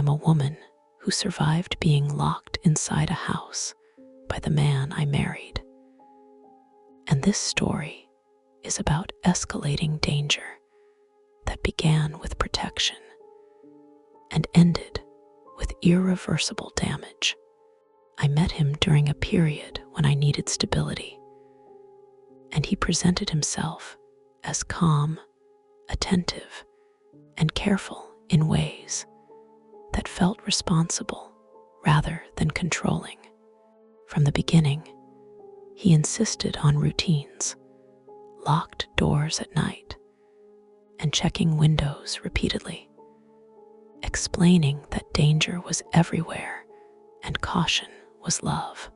am a woman who survived being locked inside a house by the man I married. And this story is about escalating danger that began with protection and ended with irreversible damage. I met him during a period when I needed stability, and he presented himself as calm, attentive, and careful in ways that felt responsible rather than controlling. From the beginning, he insisted on routines, locked doors at night, and checking windows repeatedly, explaining that danger was everywhere and caution was love.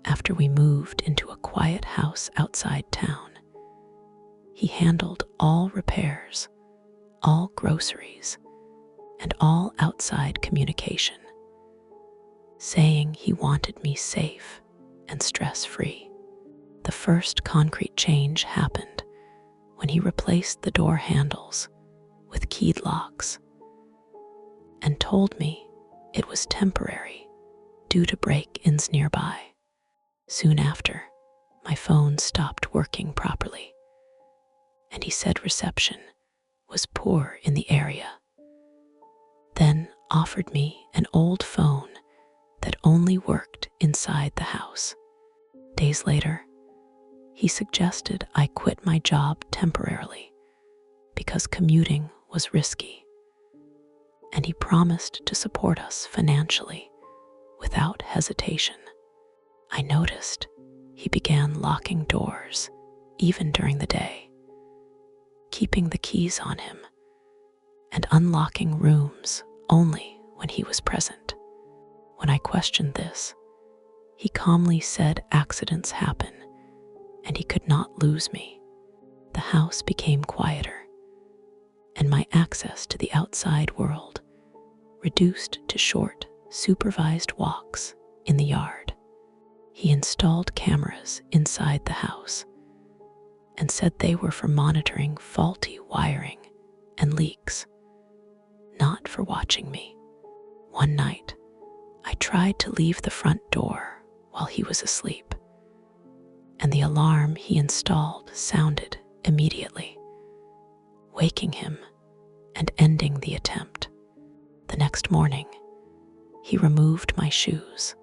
After we moved into a quiet house outside town, he handled all repairs, all groceries, and all outside communication, saying he wanted me safe and stress-free. The first concrete change happened when he replaced the door handles with keyed locks and told me it was temporary due to break-ins nearby. Soon after, my phone stopped working properly, and he said reception was poor in the area. Then offered me an old phone that only worked inside the house. Days later, he suggested I quit my job temporarily because commuting was risky, and he promised to support us financially without hesitation. I noticed he began locking doors even during the day, keeping the keys on him, and unlocking rooms only when he was present. When I questioned this, he calmly said accidents happen and he could not lose me. The house became quieter, and my access to the outside world reduced to short, supervised walks in the yard. He installed cameras inside the house and said they were for monitoring faulty wiring and leaks, not for watching me. One night, I tried to leave the front door while he was asleep, and the alarm he installed sounded immediately, waking him and ending the attempt. The next morning, he removed my shoes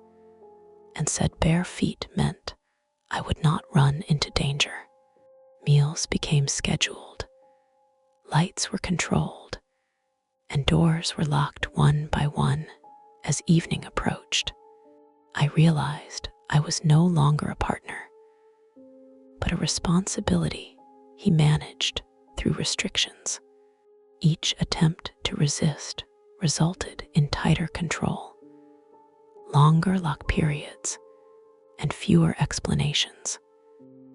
and said bare feet meant I would not run into danger. Meals became scheduled, lights were controlled, and doors were locked one by one as evening approached. I realized I was no longer a partner, but a responsibility he managed through restrictions. Each attempt to resist resulted in tighter control, longer lock periods, and fewer explanations.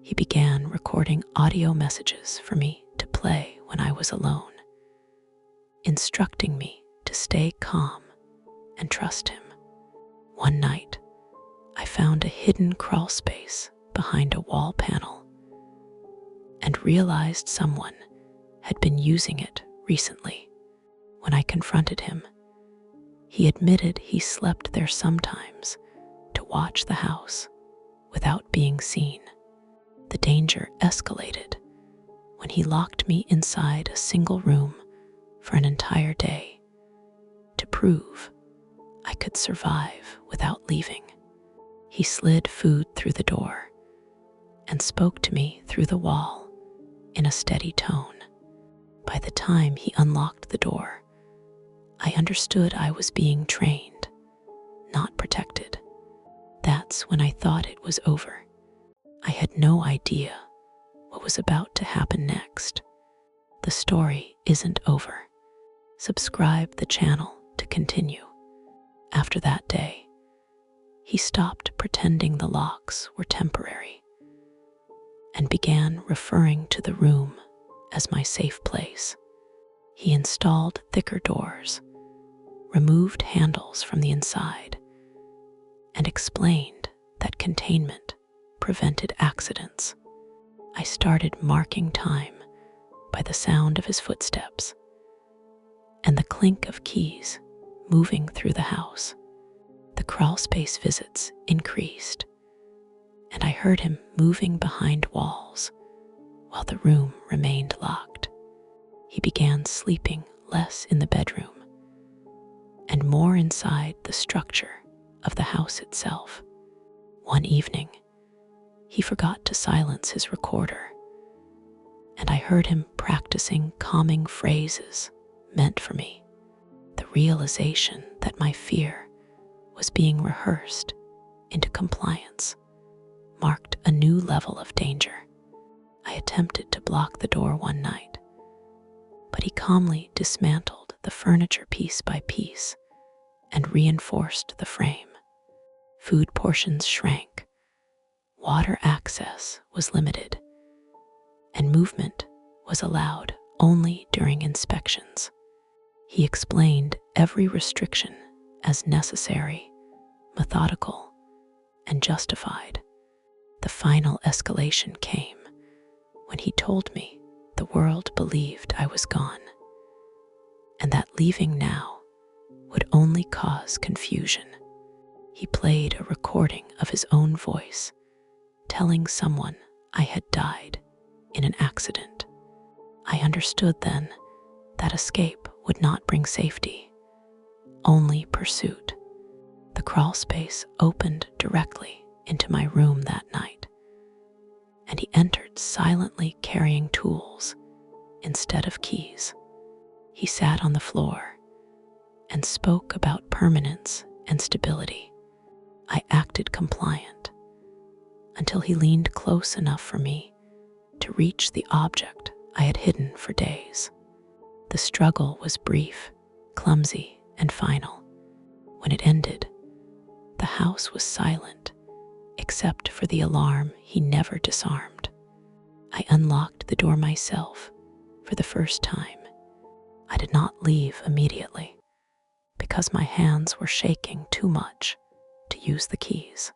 He began recording audio messages for me to play when I was alone, instructing me to stay calm and trust him. One night, I found a hidden crawl space behind a wall panel and realized someone had been using it recently. When I confronted him, he admitted he slept there sometimes to watch the house without being seen. The danger escalated when he locked me inside a single room for an entire day to prove I could survive without leaving. He slid food through the door and spoke to me through the wall in a steady tone. By the time he unlocked the door, I understood I was being trained, not protected. That's when I thought it was over. I had no idea what was about to happen next. The story isn't over. Subscribe the channel to continue. After that day, he stopped pretending the locks were temporary and began referring to the room as my safe place. He installed thicker doors, removed handles from the inside, and explained that containment prevented accidents. I started marking time by the sound of his footsteps, and the clink of keys moving through the house. The crawlspace visits increased, and I heard him moving behind walls while the room remained locked. He began sleeping less in the bedroom and more inside the structure of the house itself. One evening, he forgot to silence his recorder, and I heard him practicing calming phrases meant for me. The realization that my fear was being rehearsed into compliance marked a new level of danger. I attempted to block the door one night, but he calmly dismantled the furniture piece by piece and reinforced the frame. Food portions shrank, water access was limited, and movement was allowed only during inspections. He explained every restriction as necessary, methodical, and justified. The final escalation came when he told me the world believed I was gone, and that leaving now would only cause confusion. He played a recording of his own voice, telling someone I had died in an accident. I understood then that escape would not bring safety, only pursuit. The crawlspace opened directly into my room that night, and he entered silently carrying tools instead of keys. He sat on the floor and spoke about permanence and stability. I acted compliant until he leaned close enough for me to reach the object I had hidden for days. The struggle was brief, clumsy, and final. When it ended, the house was silent except for the alarm he never disarmed. I unlocked the door myself for the first time. I did not leave immediately because my hands were shaking too much to use the keys.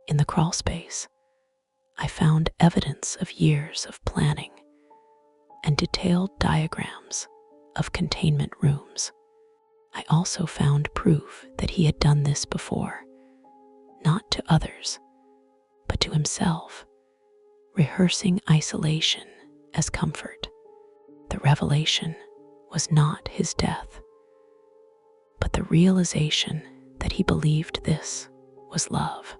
In the crawlspace, I found evidence of years of planning and detailed diagrams of containment rooms. I also found proof that he had done this before, not to others, but to himself, rehearsing isolation as comfort. The revelation was not his death, but the realization that he believed this was love.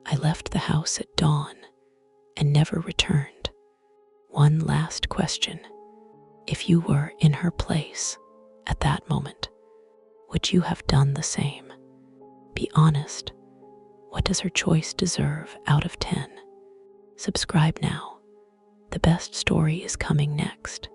I left the house at dawn and never returned. One last question: if you were in her place at that moment, would you have done the same? Be honest. What does her choice deserve out of 10? Subscribe now. The best story is coming next.